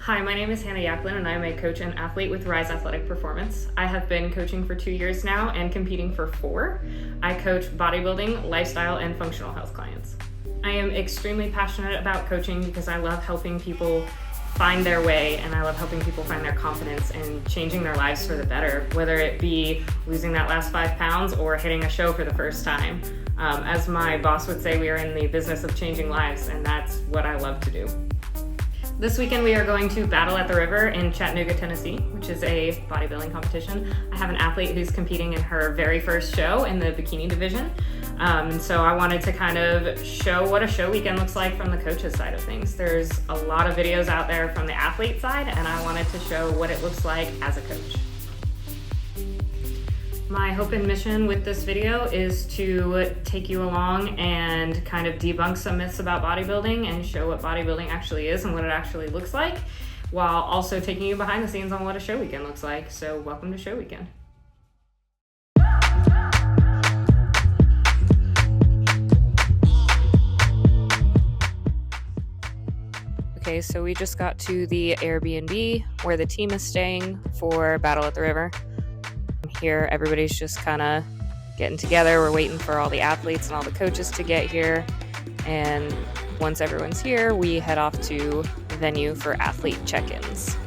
Hi, my name is Hannah Yaklin, and I am a coach and athlete with Rise Athletic Performance. I have been coaching for 2 years now and competing for 4. I coach bodybuilding, lifestyle, and functional health clients. I am extremely passionate about coaching because I love helping people find their way, and I love helping people find their confidence and changing their lives for the better, whether it be losing that last 5 pounds or hitting a show for the first time. As my boss would say, we are in the business of changing lives, and that's what I love to do. This weekend we are going to Battle at the River in Chattanooga, Tennessee, which is a bodybuilding competition. I have an athlete who's competing in her very first show in the Bikini division. And so I wanted to kind of show what a show weekend looks like from the coach's side of things. There's a lot of videos out there from the athlete side, and I wanted to show what it looks like as a coach. My hope and mission with this video is to take you along and kind of debunk some myths about bodybuilding and show what bodybuilding actually is and what it actually looks like, while also taking you behind the scenes on what a show weekend looks like. So welcome to show weekend. Okay, so we just got to the Airbnb where the team is staying for Battle at the River. Here, everybody's just kind of getting together. We're waiting for all the athletes and all the coaches to get here. And once everyone's here, we head off to the venue for athlete check-ins.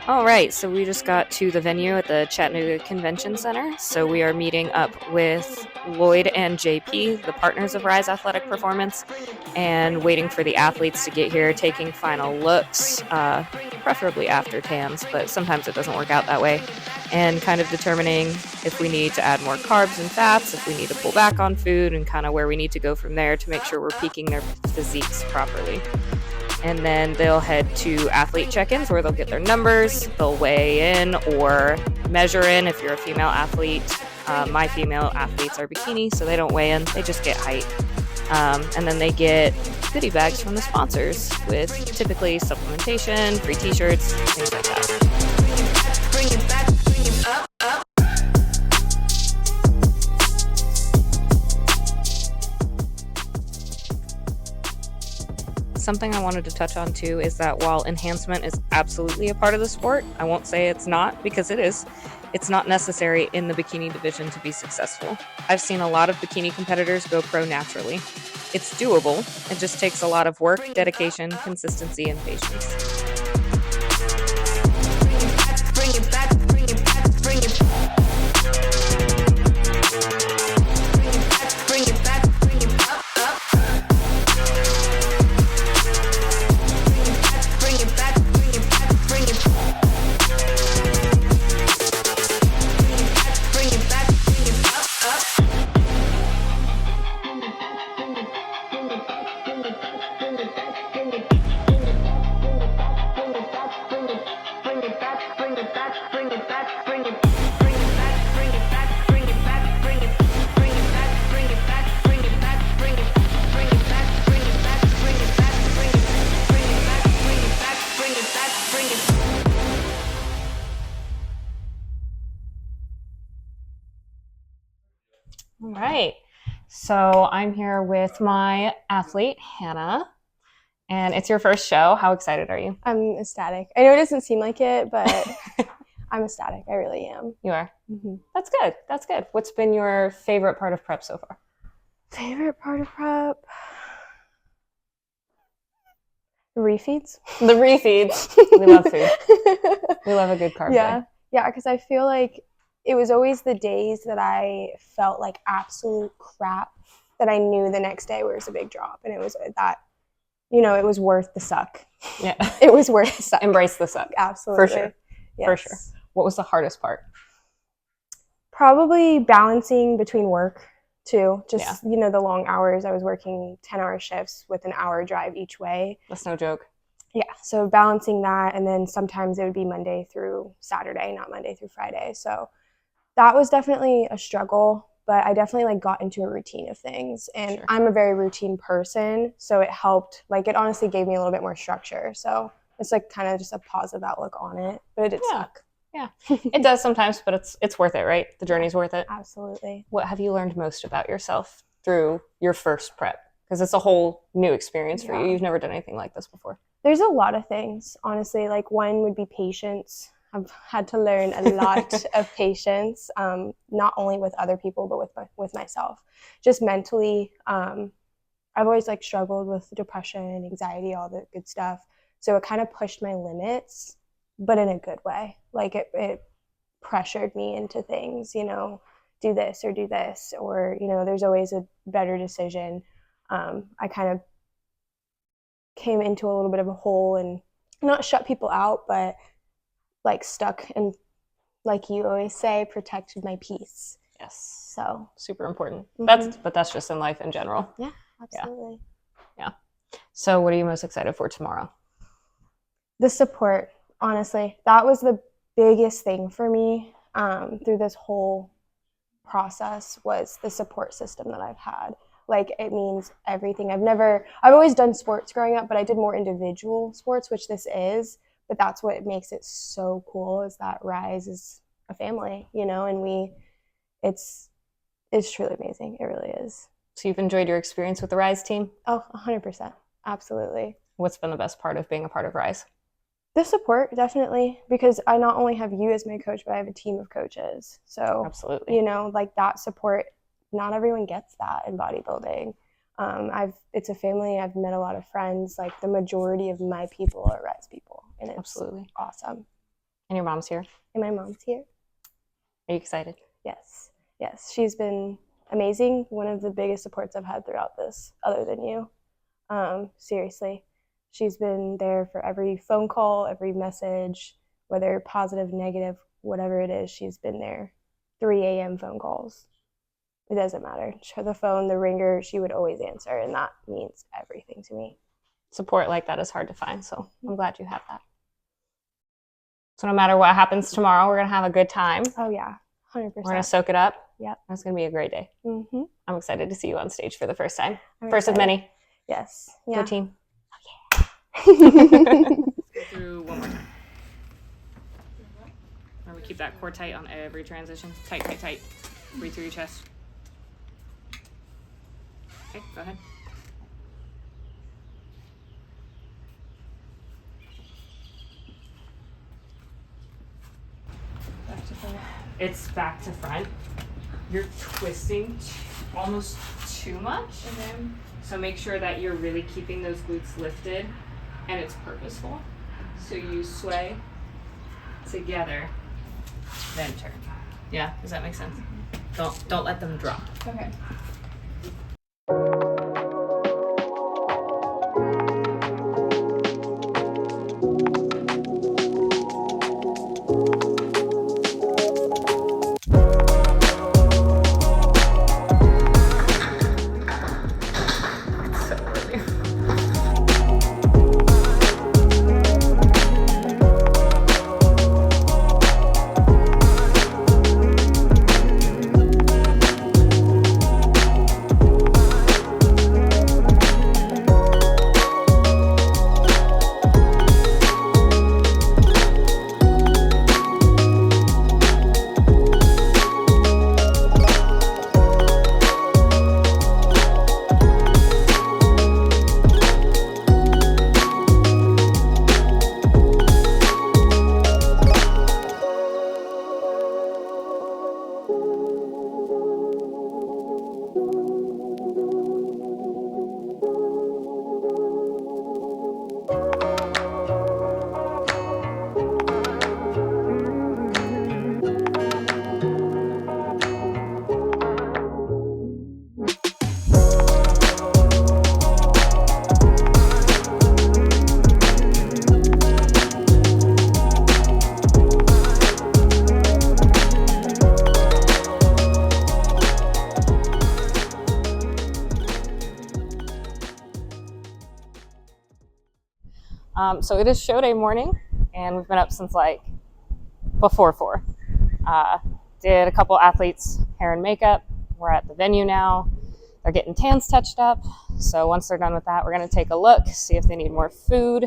All right, so we just got to the venue at the Chattanooga Convention Center. So we are meeting up with Lloyd and JP, the partners of Rise Athletic Performance, and waiting for the athletes to get here, taking final looks, preferably after TAMs, but sometimes it doesn't work out that way, and kind of determining if we need to add more carbs and fats, if we need to pull back on food, and kind of where we need to go from there to make sure we're peaking their physiques properly. And then they'll head to athlete check-ins where they'll get their numbers, they'll weigh in or measure in if you're a female athlete. My female athletes are bikini, so they don't weigh in, they just get height. And then they get goodie bags from the sponsors with typically supplementation, free t-shirts, things like that. Bring it back, bring it up. Something I wanted to touch on too is that while enhancement is absolutely a part of the sport, I won't say it's not, because it is. It's not necessary in the bikini division to be successful. I've seen a lot of bikini competitors go pro naturally. It's doable. It just takes a lot of work, dedication, consistency, and patience. Bring it back, bring it back, bring it back. All right, so I'm here with my athlete, Hannah, and it's your first show. How excited are you? I'm ecstatic. I know it doesn't seem like it, but I'm ecstatic. I really am. You are? Mm-hmm. That's good. That's good. What's been your favorite part of prep so far? Favorite part of prep? The refeeds. The refeeds. We love food. We love a good carb day. Yeah, because I feel like it was always the days that I felt like absolute crap that I knew the next day was a big drop. And it was that, it was worth the suck. Yeah. It was worth the suck. Embrace the suck. Absolutely. For sure. Yes. For sure. What was the hardest part? Probably balancing between work too. Just, the long hours. I was working 10-hour shifts with an hour drive each way. That's no joke. Yeah, so balancing that, and then sometimes it would be Monday through Saturday, not Monday through Friday. So that was definitely a struggle, but I definitely got into a routine of things, and Sure. I'm a very routine person, so it helped. It honestly gave me a little bit more structure. So it's like kind of just a positive outlook on it, but it did suck. Yeah, it does sometimes, but it's worth it, right? The journey's worth it. Absolutely. What have you learned most about yourself through your first prep? Because it's a whole new experience for you. You've never done anything like this before. There's a lot of things, honestly. Like one would be patience. I've had to learn a lot of patience, not only with other people, but with myself. Just mentally, I've always like struggled with depression, anxiety, all the good stuff. So it kind of pushed my limits, but in a good way. Like it pressured me into things, you know, do this, or, you know, there's always a better decision. I kind of came into a little bit of a hole and not shut people out, but like stuck and, like you always say, protected my peace. Yes. So super important. That's just in life in general. Yeah, absolutely. Yeah. So what are you most excited for tomorrow? The support, honestly. That was the biggest thing for me through this whole process, was the support system that I've had. Like, it means everything. I've always done sports growing up, but I did more individual sports, which this is. But that's what makes it so cool, is that Rise is a family, you know, and it's truly amazing. It really is. So you've enjoyed your experience with the Rise team? Oh, 100%. Absolutely. What's been the best part of being a part of Rise? The support, definitely, because I not only have you as my coach, but I have a team of coaches. So, absolutely, you know, like that support, not everyone gets that in bodybuilding. It's a family. I've met a lot of friends. Like, the majority of my people are Rise people, and it's absolutely awesome. And your mom's here? And my mom's here. Are you excited? Yes. She's been amazing. One of the biggest supports I've had throughout this, other than you. Seriously, she's been there for every phone call, every message, whether positive, negative, whatever it is. She's been there. 3 a.m. phone calls. It doesn't matter. The phone, the ringer, she would always answer, and that means everything to me. Support like that is hard to find, so I'm glad you have that. So no matter what happens tomorrow, we're going to have a good time. Oh, yeah, 100%. We're going to soak it up. Yep. It's going to be a great day. Mm-hmm. I'm excited to see you on stage for the first time. First of many. Yes. Yeah. 13. Oh, yeah. Go through one more time. Remember, keep that core tight on every transition. Tight, tight, tight. Breathe through your chest. Okay, go ahead. Back to front. It's back to front. You're twisting almost too much. Okay. So make sure that you're really keeping those glutes lifted and it's purposeful. So you sway together, then turn. Yeah, does that make sense? Don't let them drop. Okay. So it is show day morning, and we've been up since like before 4. Did a couple athletes' hair and makeup. We're at the venue now. They're getting tans touched up. So once they're done with that, we're going to take a look, see if they need more food.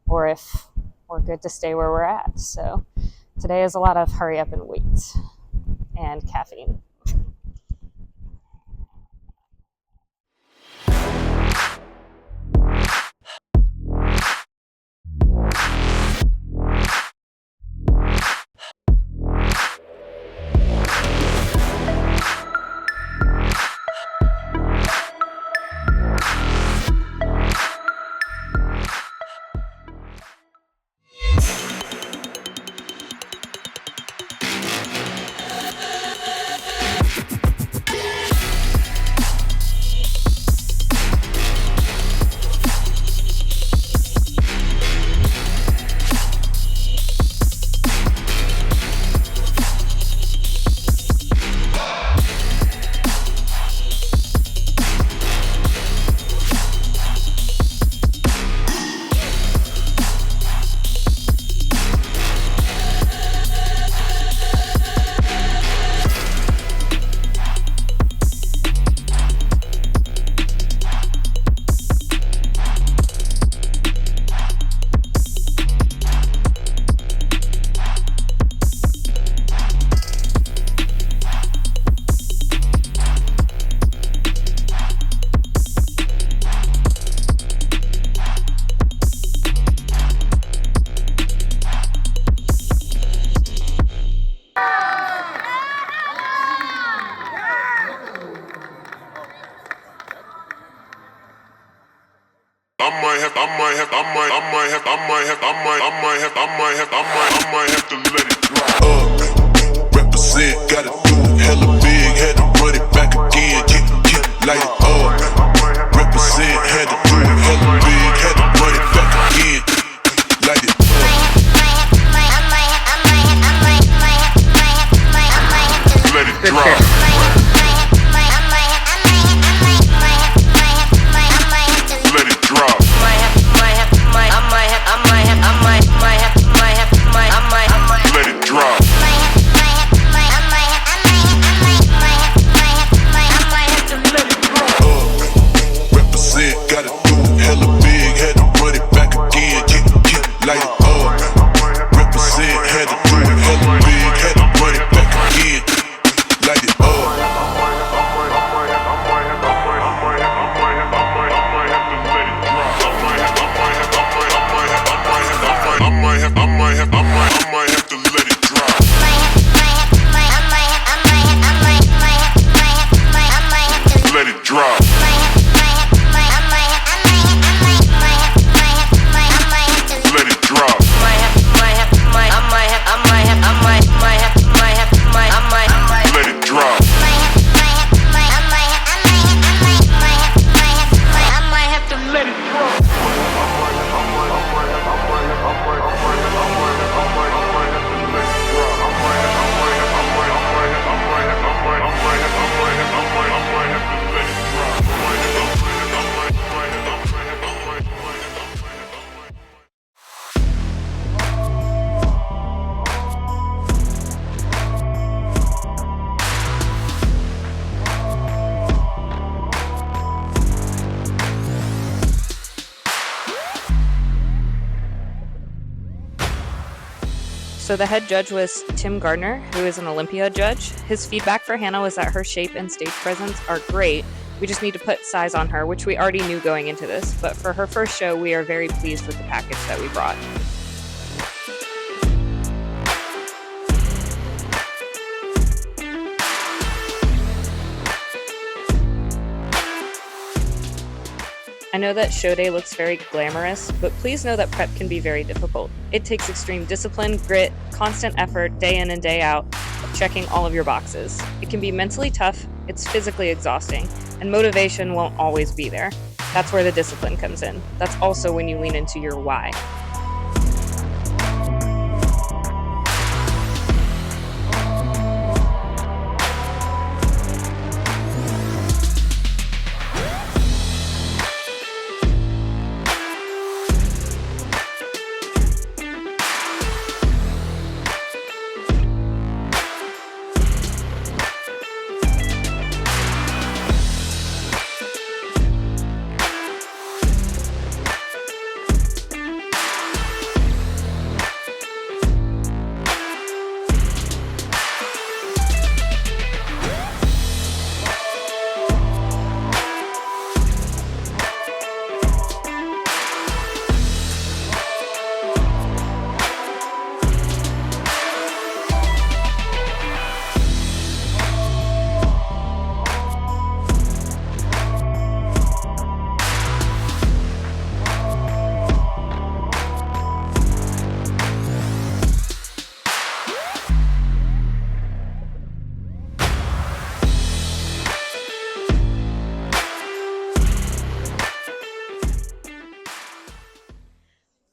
or if we're good to stay where we're at. So today is a lot of hurry up and wait and caffeine. I might have to let it drop. Represent, gotta do it hella big, had to run it back again, light it up. Represent, had to do it hella big, had to run it back again, light it up. Let it drop. Let it drop. Let it drop. Represent, gotta do it hella big, had to run it back again, light it up. Represent, had to do it hella big, had to run it back again, light it up. I might have to let it drop. Let it drop. Let it drop. Let it drop. So the head judge was Tim Gardner, who is an Olympia judge. His feedback for Hannah was that her shape and stage presence are great. We just need to put size on her, which we already knew going into this. But for her first show, we are very pleased with the package that we brought. I know that show day looks very glamorous, but please know that prep can be very difficult. It takes extreme discipline, grit, constant effort, day in and day out, of checking all of your boxes. It can be mentally tough, it's physically exhausting, and motivation won't always be there. That's where the discipline comes in. That's also when you lean into your why.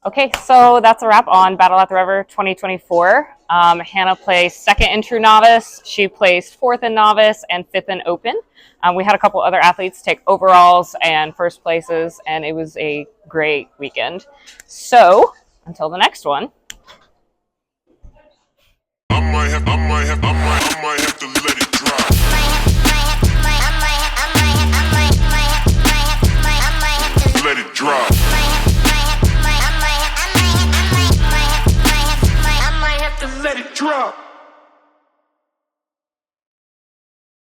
Okay, so that's a wrap on Battle at the River 2024. Hannah placed second in True Novice. She placed fourth in Novice and fifth in Open. We had a couple other athletes take overalls and first places, and it was a great weekend. So until the next one. I might have to let it